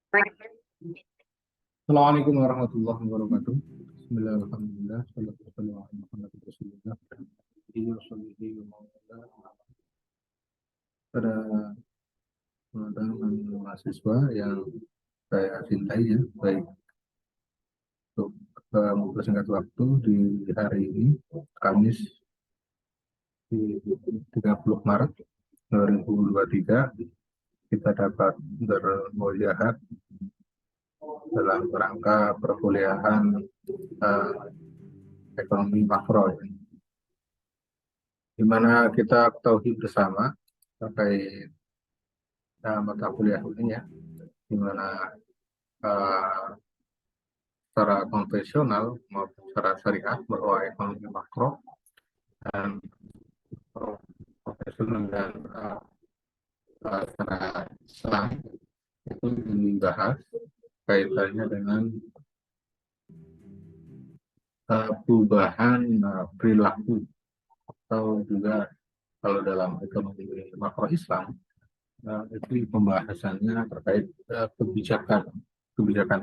Assalamualaikum warahmatullahi wabarakatuh. Bismillahirrahmanirrahim. Sallallahu alaihi wasallam. Pada teman-teman mahasiswa yang saya cintai ya, baik untuk mempersingkat waktu di hari ini, Kamis di 30 Maret 2023, kita dapat bermujahat dalam kerangka perkuliahan eh, ekonomi makro, ya, di mana kita ketahui bersama terkait mata kuliah ini ya, di mana uh, secara konvensional maupun secara syariah bahwa ekonomi makro dan profesional dan secara Islam itu dibahas kaitannya dengan perubahan perilaku, atau juga kalau dalam ekonomi makro Islam itu pembahasannya terkait kebijakan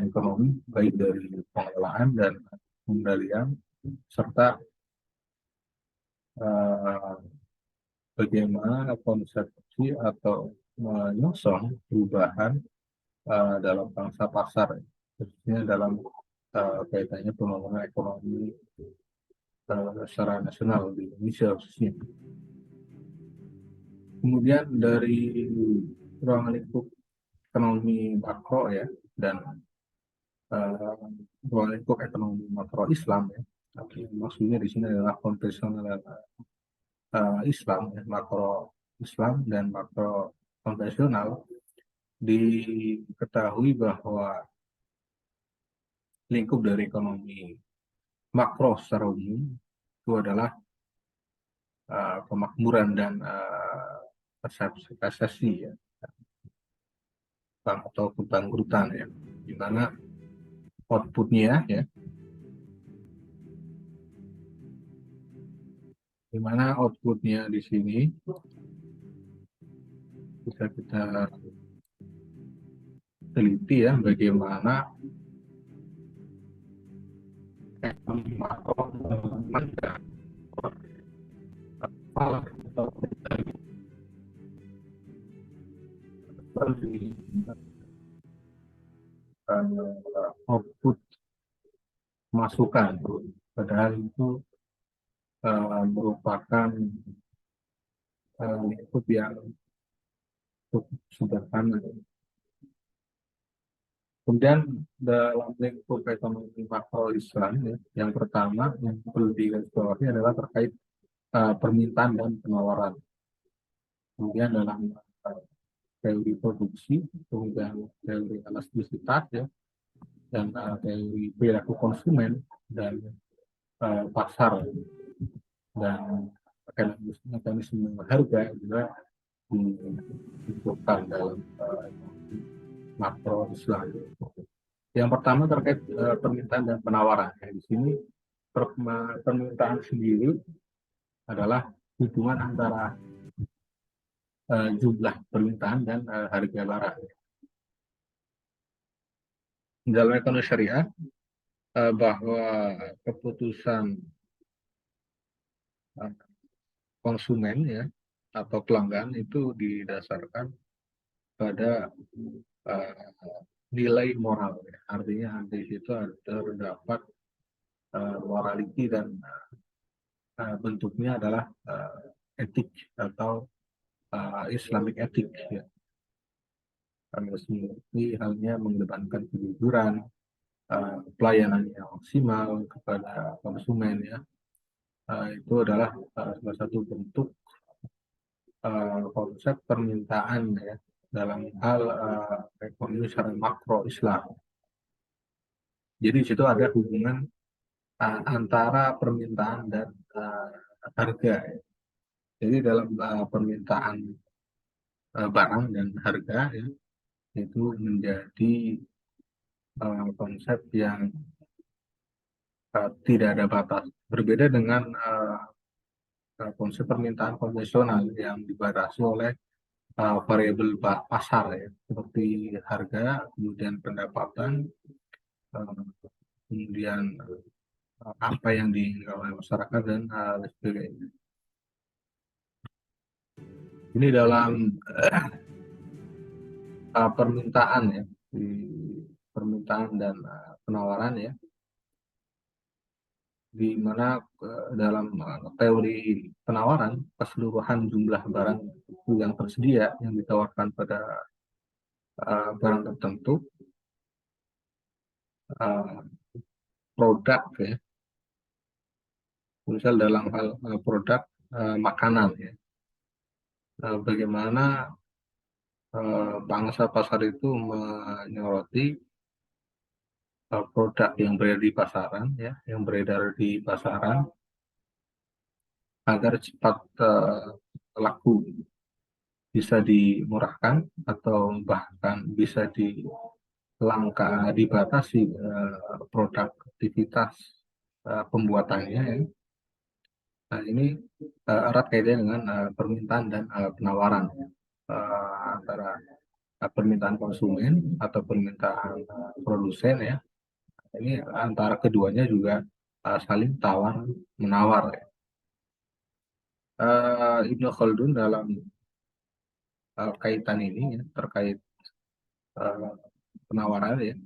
ekonomi baik dari pengelolaan dan pengendalian, serta uh, bagaimana konsepsi atau menyongsong perubahan dalam bangsa pasar, khususnya dalam kaitannya pembangunan ekonomi secara nasional di Indonesia khususnya. Kemudian dari ruang lingkup ekonomi makro ya, dan ruang lingkup ekonomi makro Islam ya. Maksudnya di sini adalah konvensional Islam ya, makro Islam dan makro konvensional. Diketahui bahwa lingkup dari ekonomi makro secara umum itu adalah kemakmuran dan persepsi ya, atau kebangkrutan ya, di mana outputnya ya, di mana outputnya di sini bisa kita teliti ya, bagaimana ekonomi makro menjaga output masukan, padahal itu merupakan lingkup yang cukup sederhana. Kemudian dalam lingkup ekonomi makro Islam ya, yang pertama yang perlu digarisbawahi adalah terkait permintaan dan penawaran. Kemudian dalam teori produksi, kemudian teori elastisitas ya, dan teori perilaku konsumen dan pasar, dan mekanisme harga juga dibutuhkan dalam makro Islam. Yang pertama terkait permintaan dan penawaran. Di sini permintaan sendiri adalah hubungan antara jumlah permintaan dan harga barang. Dalam ekonomi syariah, bahwa keputusan konsumen ya atau pelanggan itu didasarkan pada nilai moral ya. Artinya di situ terdapat morality dan bentuknya adalah etik atau Islamic etik ya. Seperti halnya mengedepankan kejujuran, pelayanan yang maksimal kepada konsumen ya. Itu adalah salah satu bentuk konsep permintaan ya dalam hal ekonomi secara makro Islam. Jadi di situ ada hubungan antara permintaan dan harga. Ya. Jadi dalam permintaan barang dan harga ya, itu menjadi konsep yang tidak ada batas. Berbeda dengan konsep permintaan konvensional yang dibatasi oleh variabel pasar ya, seperti harga, kemudian pendapatan, uh, kemudian apa yang diinginkan oleh masyarakat dan lain sebagainya. Ini dalam permintaan ya, di permintaan dan penawaran ya, di mana dalam teori penawaran keseluruhan jumlah barang yang tersedia yang ditawarkan pada barang tertentu, uh, produk ya, misal dalam hal produk makanan ya, bagaimana bangsa pasar itu menyoroti produk yang beredar di pasaran ya, yang beredar di pasaran agar cepat laku, bisa dimurahkan atau bahkan bisa dibatasi produktivitas pembuatannya ya. Nah, ini erat kaitannya dengan permintaan dan penawaran antara permintaan konsumen atau permintaan produsen ya. Ini antara keduanya juga saling tawar menawar ya. Ibnu Khaldun dalam kaitan ini ya, terkait uh, penawaran ya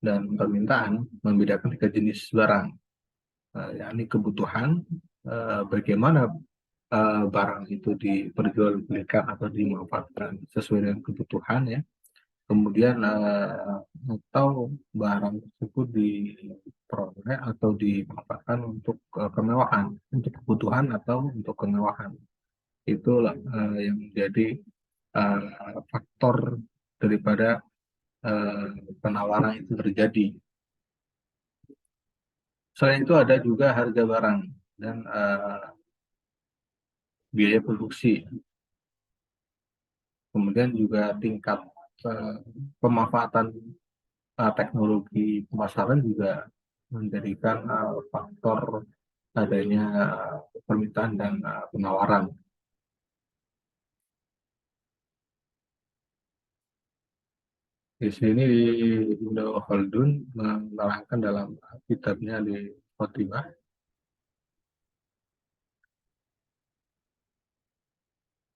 dan permintaan membedakan tiga jenis barang, yakni kebutuhan, bagaimana barang itu diperjualbelikan atau dimanfaatkan sesuai dengan kebutuhan ya. Kemudian atau barang tersebut diperoleh atau dimanfaatkan untuk kemewahan, untuk kebutuhan atau untuk kemewahan. Itulah yang menjadi faktor daripada penawaran itu terjadi. Selain itu ada juga harga barang dan biaya produksi. Kemudian juga tingkat pemanfaatan teknologi pemasaran juga menjadikan faktor adanya permintaan dan penawaran. Di sini Ibnu Khaldun menerangkan dalam kitabnya di Khotimah,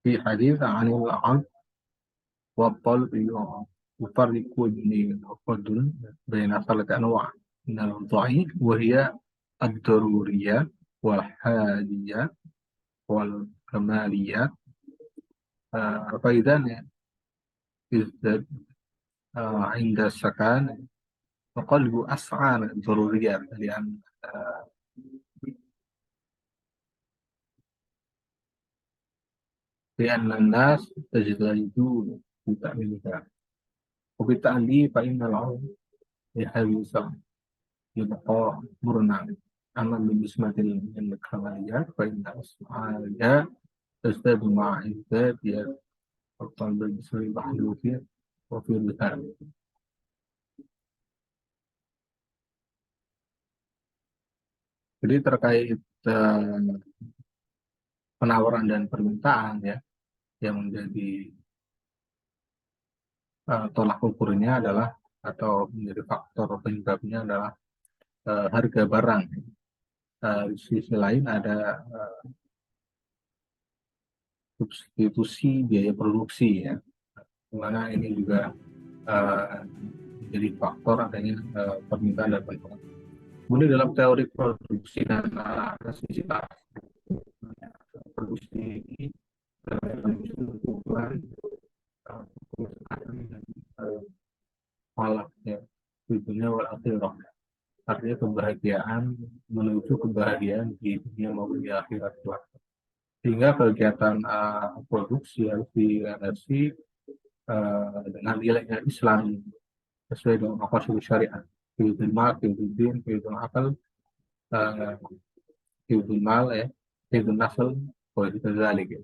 di hadis anil al والطلب يفرق بين التفضل بين ثلاث أنواع من الضعيف، وهي الضروريات والحاجيات والكماليات. فإذا ازداد عند السكان فقلب أسعى الضروريات، لأن الناس تجتهدون في تأمينها، وبالتالي فإن العون يحوز يبقى مرنا. أما بالنسبة للكماليات فإن أسعارها تزداد مع إزداد الطلب المصري المحلوفين وفي الرهان. Jadi terkait penawaran dan permintaan ya, yang menjadi tolak ukurnya adalah atau menjadi faktor penyebabnya adalah harga barang. Di sisi lain ada substitusi biaya produksi ya, dimana ini juga menjadi faktor adanya permintaan dan penawaran. Kemudian dalam teori produksi dan elastisitas produksi ini ukuran malak ya, tujuannya wal akhirah, artinya kebahagiaan menuju kebahagiaan di dunia maupun di akhirat. Sehingga kegiatan produksi harus dilandasi dengan nilai Islam sesuai dengan maqasid syariat, hifdzul mal, hifdzul din, hifdzul akal, hifdzul mal ya, hifdzul nasl, wa dzalik.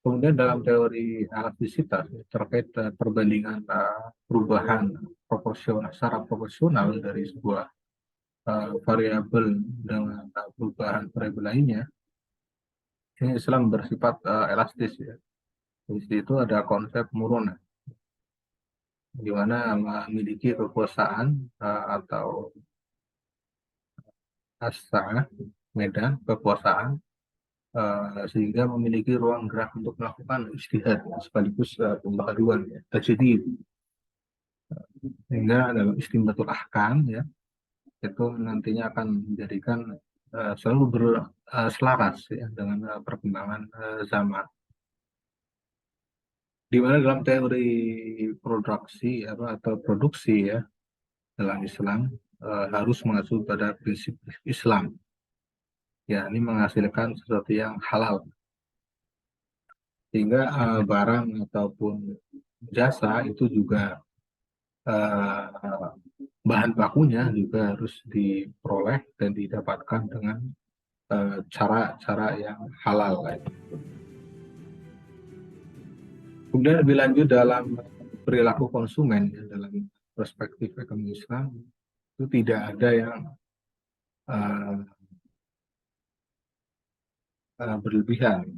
Kemudian dalam teori elastisitas terkait perbandingan perubahan proporsional secara proporsional dari sebuah variabel dengan perubahan variabel lainnya, ini Islam bersifat elastis ya. Di situ ada konsep muruna, di mana memiliki kekuasaan atau asa, medan kekuasaan, sehingga memiliki ruang gerak untuk melakukan istihad sekaligus pembaharuan ya, tajdid. Sehingga dalam istimbatul ahkam ya, itu nantinya akan menjadikan selalu berselaras ya dengan perkembangan zaman. Di mana dalam teori produksi atau produksi ya dalam Islam harus mengacu pada prinsip Islam, ya ini menghasilkan sesuatu yang halal, sehingga barang ataupun jasa itu juga bahan bakunya juga harus diperoleh dan didapatkan dengan cara-cara yang halal. Kemudian lebih lanjut dalam perilaku konsumen ya, dalam perspektif ekonomi Islam itu tidak ada yang berlebihan,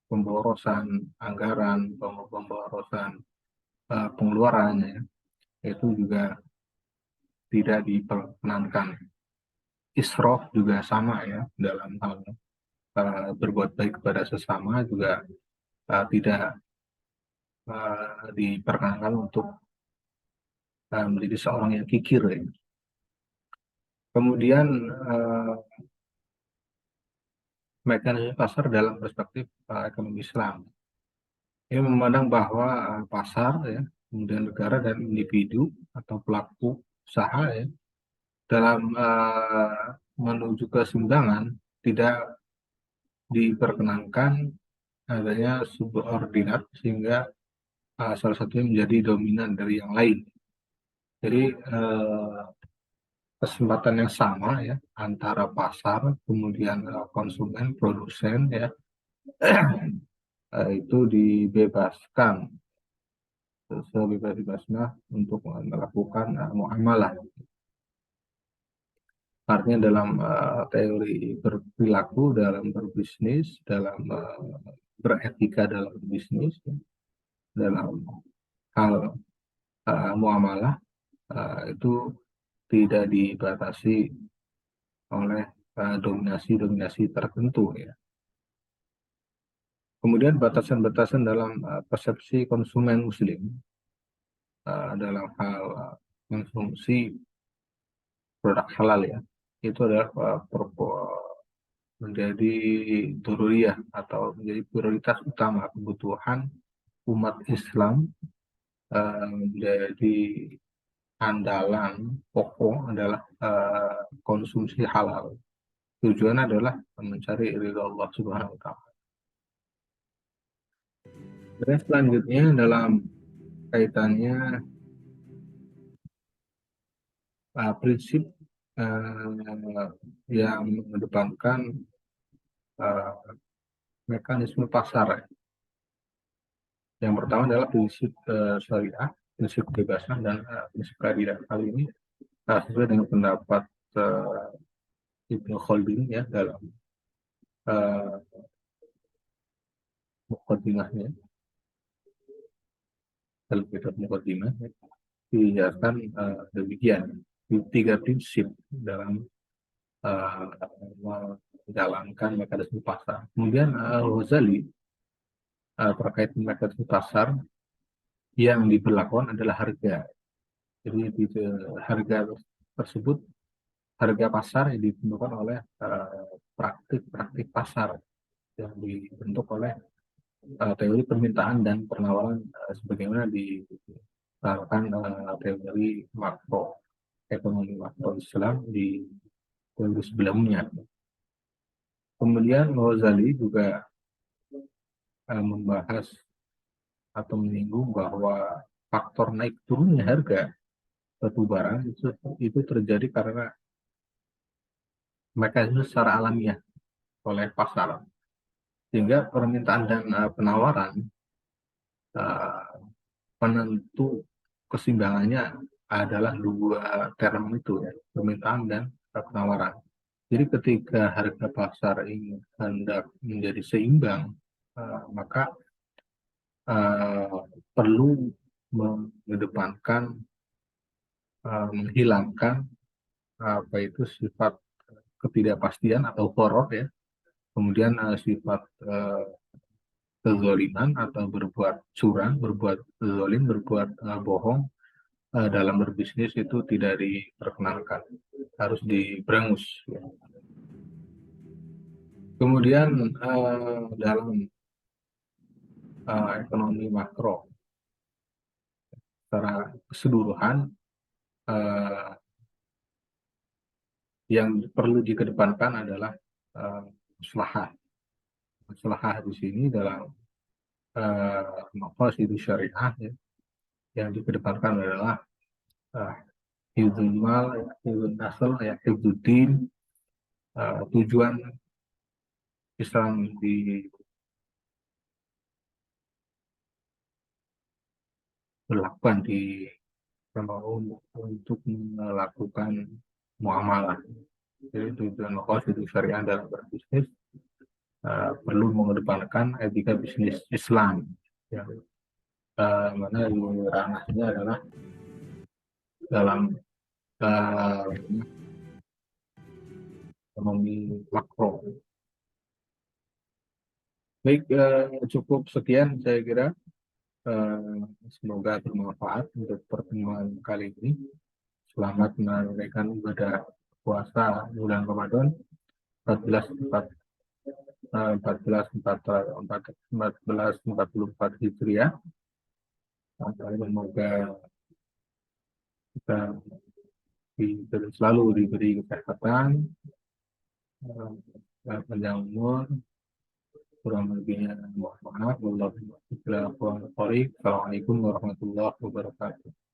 pemborosan anggaran, pemborosan pengeluaran ya, itu juga tidak diperkenankan. Israf juga sama ya, dalam hal berbuat baik kepada sesama juga tidak diperkenankan untuk menjadi seorang yang kikir ya. Kemudian mekanisme pasar dalam perspektif ekonomi Islam ini memandang bahwa pasar ya, kemudian negara dan individu atau pelaku usaha ya, dalam menuju keseimbangan tidak diperkenankan adanya subordinat sehingga salah satunya menjadi dominan dari yang lain. Jadi kesempatan yang sama ya antara pasar kemudian konsumen produsen ya itu dibebaskan sebebas-bebasnya untuk melakukan muamalah. Artinya dalam teori berperilaku, dalam berbisnis, dalam beretika dalam bisnis, dalam hal muamalah itu tidak dibatasi oleh dominasi-dominasi tertentu ya. Kemudian batasan-batasan dalam persepsi konsumen muslim dalam hal konsumsi produk halal ya, itu adalah menjadi dururiyah atau menjadi prioritas utama kebutuhan umat Islam, menjadi andalan pokok adalah konsumsi halal. Tujuan adalah mencari ridha Allah Subhanahu wa taala. Dan selanjutnya dalam kaitannya prinsip yang mengedepankan mekanisme pasar. Yang pertama adalah prinsip syariah, prinsip kebebasan dan prinsip keadilan. Hal ini sesuai dengan pendapat Ibnu Khaldun ya dalam muqaddimahnya, dalam kitab muqaddimah ya, dijelaskan demikian, tiga prinsip dalam menjalankan mekanisme pasar. Kemudian Ghazali terkait mekanisme pasar yang diberlakukan adalah harga. Jadi harga tersebut, harga pasar yang ditentukan oleh praktik-praktik pasar yang dibentuk oleh teori permintaan dan penawaran sebagaimana diterapkan teori makro ekonomi makro Islam di teori sebelumnya. Kemudian Ghazali juga membahas atau menyinggung bahwa faktor naik turunnya harga suatu barang itu terjadi karena mekanisme secara alamiah oleh pasar, sehingga permintaan dan penawaran penentu keseimbangannya adalah dua term itu ya, permintaan dan penawaran. Jadi ketika harga pasar ini hendak menjadi seimbang, maka eh, perlu mengedepankan, menghilangkan apa itu sifat ketidakpastian atau horor ya, kemudian sifat kezoliman atau berbuat curang, berbuat zolim, berbuat bohong dalam berbisnis itu tidak diperkenankan, harus diberangus. Ya. Kemudian dalam ekonomi makro secara keseluruhan, eh, yang perlu dikedepankan adalah maslahah. Maslahah di sini dalam maqasid syariah ya, yang dikedepankan adalah uh, hifdzul mal, hifdzul nasl, ya, hifdzuddin. Tujuan Islam diberlakukan di untuk melakukan muamalah. Jadi tujuan maqasid syariah dalam berbisnis perlu mengedepankan etika bisnis Islam yang mana ranahnya adalah dalam uh, ekonomi makro. Baik, cukup sekian saya kira. Semoga bermanfaat untuk pertemuan kali ini. Selamat menunaikan ibadah puasa bulan Ramadan 1444 Hijriah. Semoga kita selalu diberi kesehatan, panjang umur, kurang lebihnya mohon maaf. Wassalamualaikum warahmatullahi wabarakatuh.